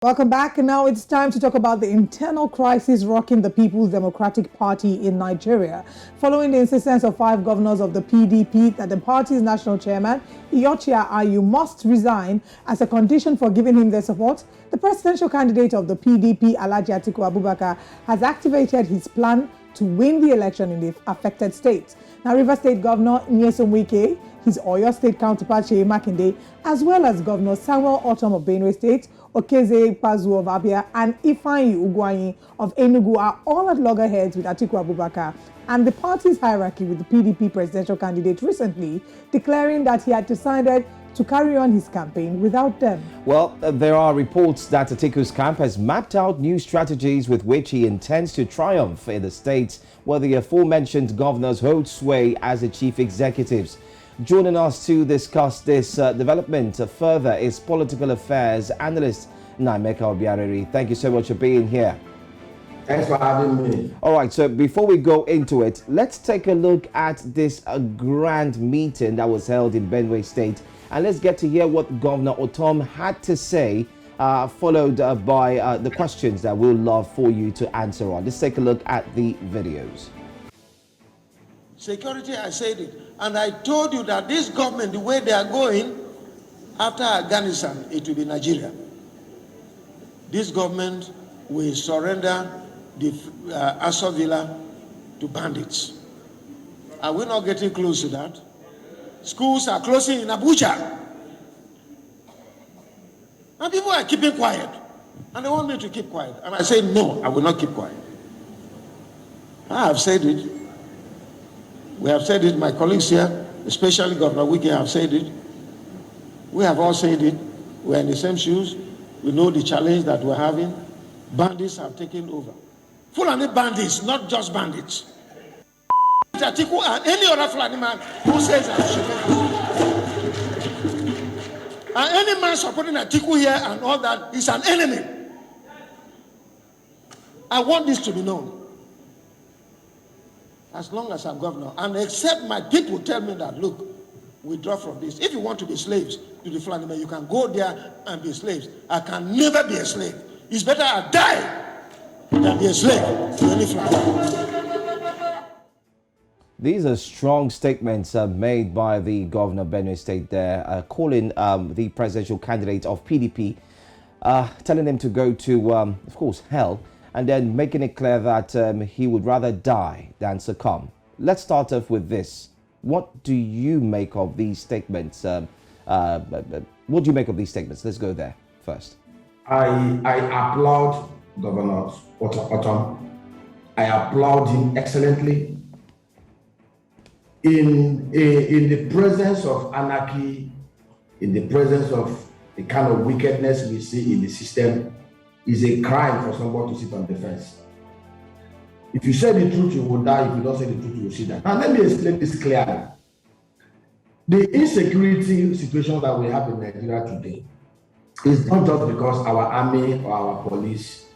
Welcome back. And now it's time to talk about the internal crisis rocking the People's Democratic Party in Nigeria. Following the insistence of 5 governors of the PDP that the party's national chairman, Iyorchia Ayu, must resign as a condition for giving him their support, the presidential candidate of the PDP, Alhaji Atiku Abubakar, has activated his plan to win the election in the affected states. Now, Rivers State Governor Nyesom Wike, his Oyo State counterpart Seyi Makinde, as well as Governor Ortom of Benue State, Okezie Ikpeazu of Abia, and Ifeanyi Ugwuanyi of Enugu are all at loggerheads with Atiku Abubakar and the party's hierarchy, with the PDP presidential candidate recently declaring that he had decided to carry on his campaign without them. Well, there are reports that Atiku's camp has mapped out new strategies with which he intends to triumph in the states where the aforementioned governors hold sway as the chief executives. Joining us to discuss this development further is political affairs analyst Nnaemeka Obiraeri. Thank you so much for being here. Thanks for having me. All right, so before we go into it, let's take a look at this grand meeting that was held in Benue State, and let's get to hear what Governor Ortom had to say, followed by the questions that we'll love for you to answer on. Let's take a look at the videos. Security, I said it. And I told you that this government, the way they are going, after Afghanistan, it will be Nigeria. This government will surrender the Aso Villa to bandits. Are we not getting close to that? Schools are closing in Abuja. And people are keeping quiet. And they want me to keep quiet. And I say, no, I will not keep quiet. I have said it. We have said it, my colleagues here, especially Governor Wike, have said it. We have all said it. We're in the same shoes. We know the challenge that we're having. Bandits have taken over. Fulani bandits, not just bandits. Atiku and any other Fulani man who says that and any man supporting Atiku here and all that is an enemy. I want this to be known. As long as I'm governor, and except my people tell me that, look, withdraw from this. If you want to be slaves to the Fulani man, you can go there and be slaves. I can never be a slave. It's better I die than be a slave to any Fulani. These are strong statements made by the governor of Benue State there, calling the presidential candidate of PDP, telling him to go to, of course, hell, and then making it clear that he would rather die than succumb. Let's start off with this. What do you make of these statements? What do you make of these statements? Let's go there first. I applaud Governor Ortom. I applaud him excellently. In the presence of anarchy, in the presence of the kind of wickedness we see in the system, is a crime for someone to sit on the fence. If you say the truth, you will die. If you don't say the truth, you will see that. Now, let me explain this clearly. The insecurity situation that we have in Nigeria today is not just because our army or our police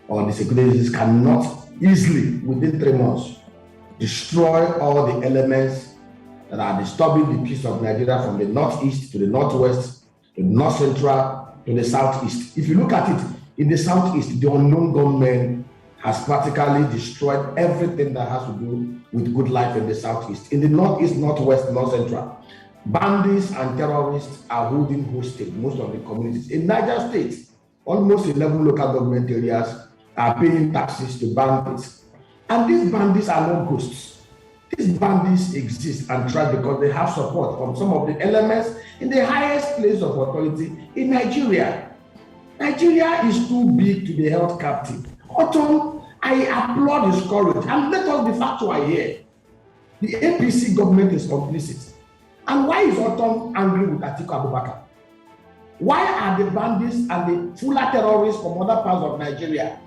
or the securities cannot easily, within 3 months, destroy all the elements that are disturbing the peace of Nigeria from the northeast to the northwest, to the north central, to the southeast. If you look at it, in the southeast, the unknown gunmen has practically destroyed everything that has to do with good life in the southeast. In the northeast, northwest, north central, bandits and terrorists are holding hostage most of the communities. In Niger State, almost 11 local government areas are paying taxes to bandits. And these bandits are not ghosts. These bandits exist and thrive because they have support from some of the elements in the highest place of authority in Nigeria. Nigeria is too big to be held captive. Ortom, I applaud his courage, and let us be factual here. The APC government is complicit. And why is Ortom angry with Atiku Abubakar? Why are the bandits and the Fulani terrorists from other parts of Nigeria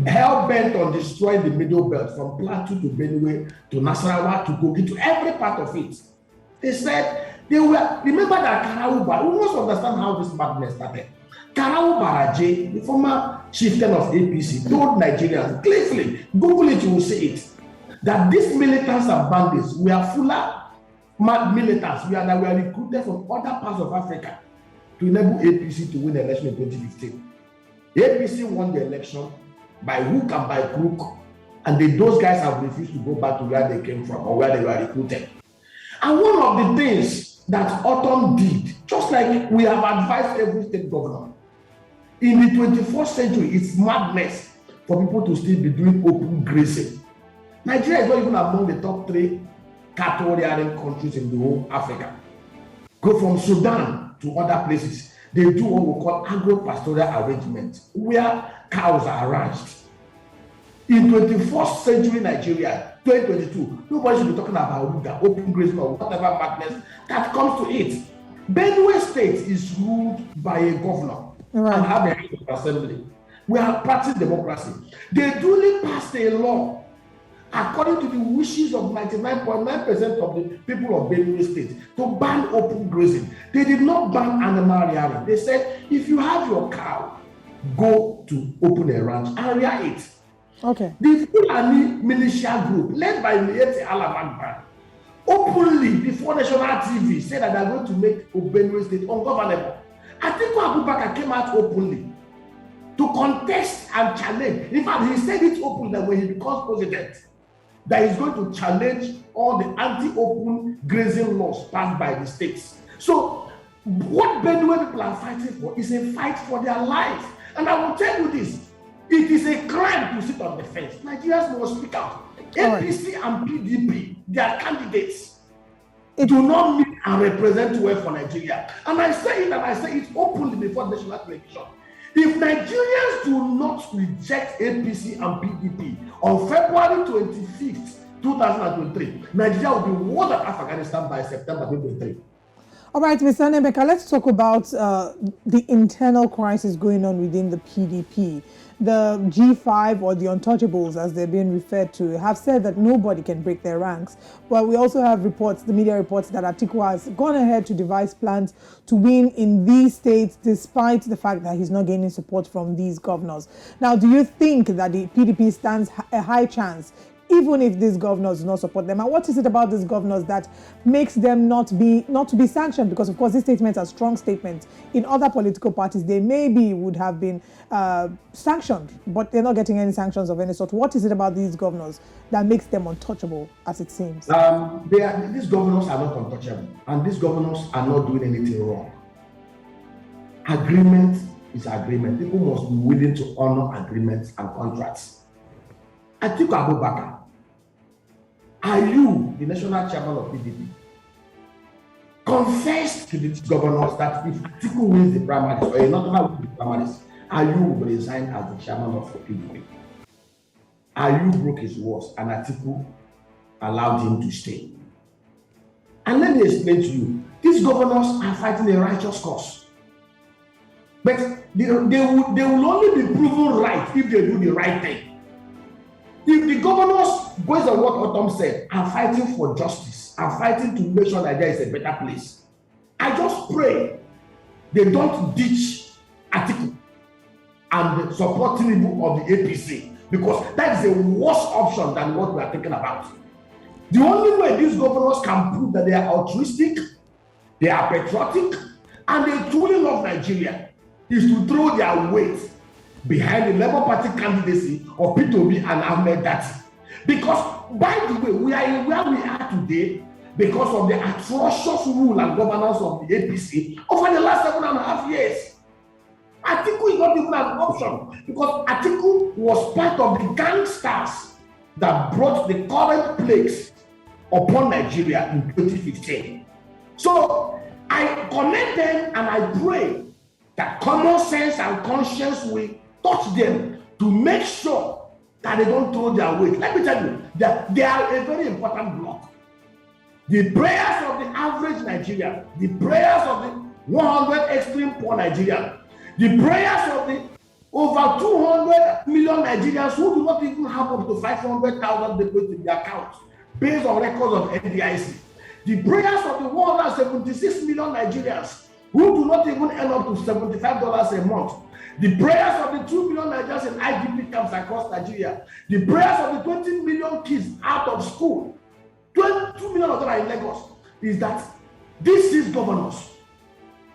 hell-bent on destroying the middle belt from Plateau to Benue to Nasarawa to Kogi to every part of it? They said they were, remember that Karauba, we must understand how this madness started. Karau Baraje, the former chieftain of APC, told Nigerians, clearly, Google it, you will see it, that these militants and bandits were Fulani militants that were recruited from other parts of Africa to enable APC to win the election in 2015. APC won the election by hook and by crook, and those guys have refused to go back to where they came from or where they were recruited. And one of the things that Ortom did, just like we have advised every state governor, in the 21st century, it's madness for people to still be doing open grazing. Nigeria is not even among the top 3 cattle rearing countries in the whole Africa. Go from Sudan to other places. They do what we call agro-pastoral arrangement, where cows are ranched. In 21st century Nigeria, 2022, nobody should be talking about open grazing or whatever madness that comes to it. Benue State is ruled by a governor and have a head of assembly. We are practicing democracy. They duly passed a law according to the wishes of 99.9% of the people of Benue State to ban open grazing. They did not ban animal rearing. They said, if you have your cow, go to open a ranch and rear it. Okay. The Fulani militia group, led by Miete Alamanban, openly before national TV said that they are going to make Benue State ungovernable. Atiku Abubakar came out openly to contest and challenge. In fact, he said it openly that when he becomes president, that he's going to challenge all the anti-open grazing laws passed by the states. So, what Benue people are fighting for is a fight for their life. And I will tell you this. It is a crime to sit on the fence. Nigerians must speak out. APC and PDP, their candidates, do not meet and represent well for Nigeria. And I say it and I say it openly before national television. If Nigerians do not reject APC and PDP on February 25th, 2023, Nigeria will be war than Afghanistan by September 2023. All right, Mr. Nnaemeka, let's talk about the internal crisis going on within the PDP. The G5, or the untouchables as they're being referred to, have said that nobody can break their ranks. But we also have reports, the media reports, that Atiku has gone ahead to devise plans to win in these states despite the fact that he's not gaining support from these governors. Now, do you think that the PDP stands a high chance even if these governors do not support them? And what is it about these governors that makes them not to be sanctioned? Because, of course, these statements are strong statements. In other political parties, they maybe would have been sanctioned, but they're not getting any sanctions of any sort. What is it about these governors that makes them untouchable, as it seems? These governors are not untouchable, and these governors are not doing anything wrong. Agreement is agreement. People must be willing to honor agreements and contracts. Atiku Abubakar, Ayu, the national chairman of PDP, confessed to the governors that if Atiku wins the primaries or another wins the primaries, Ayu will resign as the chairman of the PDP. Ayu broke his words and Atiku allowed him to stay. And let me explain to you, these governors are fighting a righteous cause. But they will only be proven right if they do the right thing. If the governors, based on what Ortom said, are fighting for justice, are fighting to make sure that there is a better place, I just pray they don't ditch Atiku and support Tinubu of the APC, because that is a worse option than what we are thinking about. The only way these governors can prove that they are altruistic, they are patriotic, and they truly love Nigeria is to throw their weight behind the Labour Party candidacy of P2B and Ahmed Dati. Because, by the way, we are where we are today because of the atrocious rule and governance of the APC over the last 7.5 years. Atiku is not even an option because Atiku was part of the gangsters that brought the current plagues upon Nigeria in 2015. So, I commend them and I pray that common sense and conscience will touch them to make sure that they don't throw their weight. Let me tell you that they are a very important block. The prayers of the average Nigerian, the prayers of the 100 extreme poor Nigerian, the prayers of the over 200 million Nigerians who do not even have up to 500,000 deposits in their accounts based on records of NDIC, the prayers of the 176 million Nigerians who do not even earn up to $75 a month, the prayers of the 2 million Nigerians in IDP camps across Nigeria, the prayers of the 20 million kids out of school, 22 million of them are in Lagos, is that these governors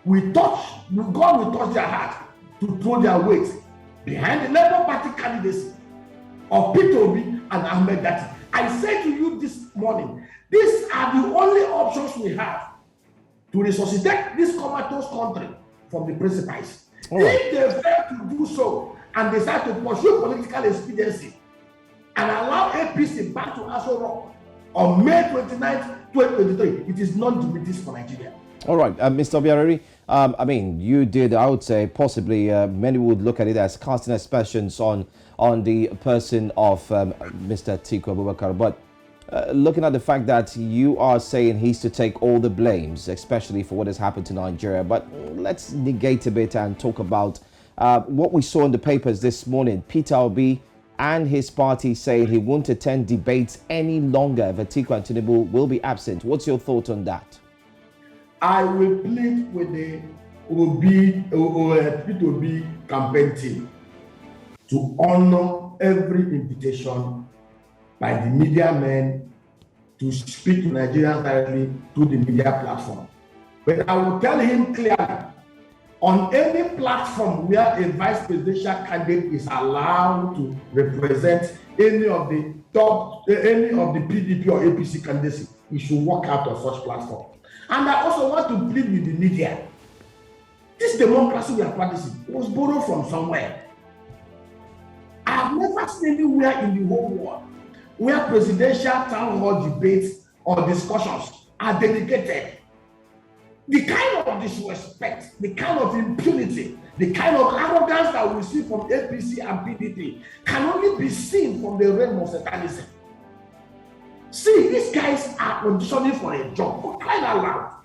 will touch, God will touch their heart to throw their weight behind the Labour Party candidacy of Peter Obi and Ahmed Dati. I said to you this morning, these are the only options we have to resuscitate this comatose country from the precipice. If they fail to do so and decide to pursue political expediency and allow APC back to Aso Rock on May 29th, 2023, it is not to be this for Nigeria. All right, Mr. Obiraeri, I mean, you did, I would say, possibly many would look at it as casting aspersions on the person of Mr. Atiku Abubakar. But looking at the fact that you are saying he's to take all the blames, especially for what has happened to Nigeria. But let's negate a bit and talk about what we saw in the papers this morning. Peter Obi and his party saying he won't attend debates any longer if Atiku and Tinubu will be absent. What's your thought on that? I will plead with the Peter Obi campaign team to honor every invitation by the media men to speak to Nigerians directly through the media platform. But I will tell him clearly, on any platform where a vice presidential candidate is allowed to represent any of the PDP or APC candidacy, he should walk out of such platform. And I also want to plead with the media. This democracy we are practicing was borrowed from somewhere. I have never seen anywhere in the whole world where presidential town hall debates or discussions are dedicated. The kind of disrespect, the kind of impunity, the kind of arrogance that we see from APC and PDP can only be seen from the realm of Satanism. See, these guys are auditioning for a job, for crying out loud.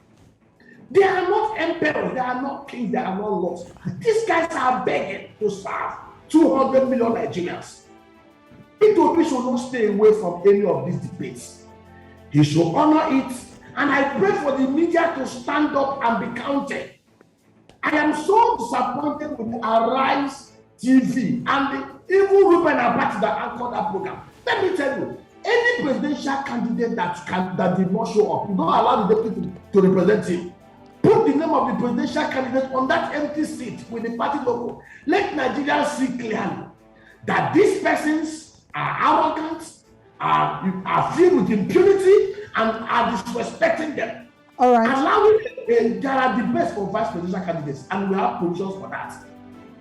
They are not emperors, they are not kings, they are not lords. These guys are begging to serve 200 million Nigerians. Peter Obi should not stay away from any of these debates. He should honor it, and I pray for the media to stand up and be counted. I am so disappointed with the Arise TV and the evil Ruben Abati that anchored that program. Let me tell you, any presidential candidate that did not show up, you don't allow the deputy to represent him. Put the name of the presidential candidate on that empty seat with the party logo. Let Nigerians see clearly that these persons are arrogant, are filled with impunity, and are disrespecting them. All right. Allowing there are debates for vice presidential candidates, and we have provisions for that.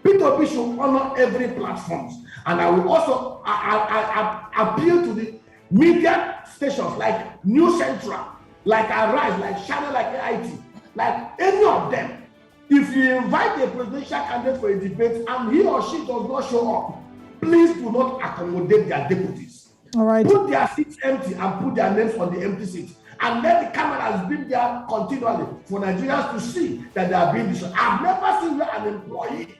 Peter Obi should honor every platform, and I will also appeal to the media stations like New Central, like Arise, like Channel, like AIT, like any of them. If you invite a presidential candidate for a debate and he or she does not show up, please do not accommodate their deputies. All right. Put their seats empty and put their names on the empty seats. And let the cameras be there continually for Nigerians to see that they are being disrespected. I've never seen where an employee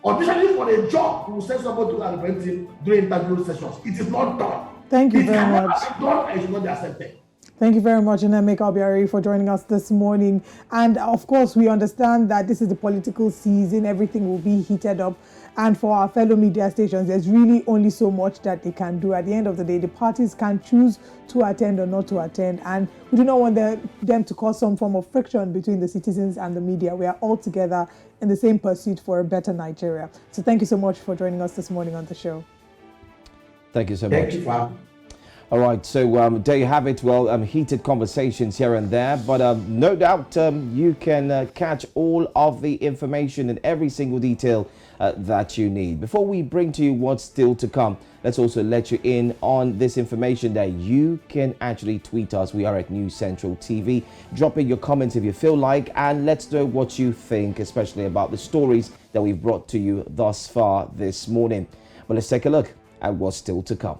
auditioning for a job who send somebody to represent him during interview sessions. It is not done. Thank you very much. It cannot be done and it should not be accepted. Thank you very much, Nnaemeka Obiraeri, for joining us this morning. And of course, we understand that this is the political season. Everything will be heated up. And for our fellow media stations, there's really only so much that they can do. At the end of the day, the parties can choose to attend or not to attend. And we do not want them to cause some form of friction between the citizens and the media. We are all together in the same pursuit for a better Nigeria. So thank you so much for joining us this morning on the show. Thank you so much. Thank you, Fab. All right, so there you have it. Well, heated conversations here and there, but no doubt you can catch all of the information and every single detail that you need. Before we bring to you what's still to come, let's also let you in on this information that you can actually tweet us. We are at News Central TV. Drop in your comments if you feel like, and let's know what you think, especially about the stories that we've brought to you thus far this morning. But let's take a look at what's still to come.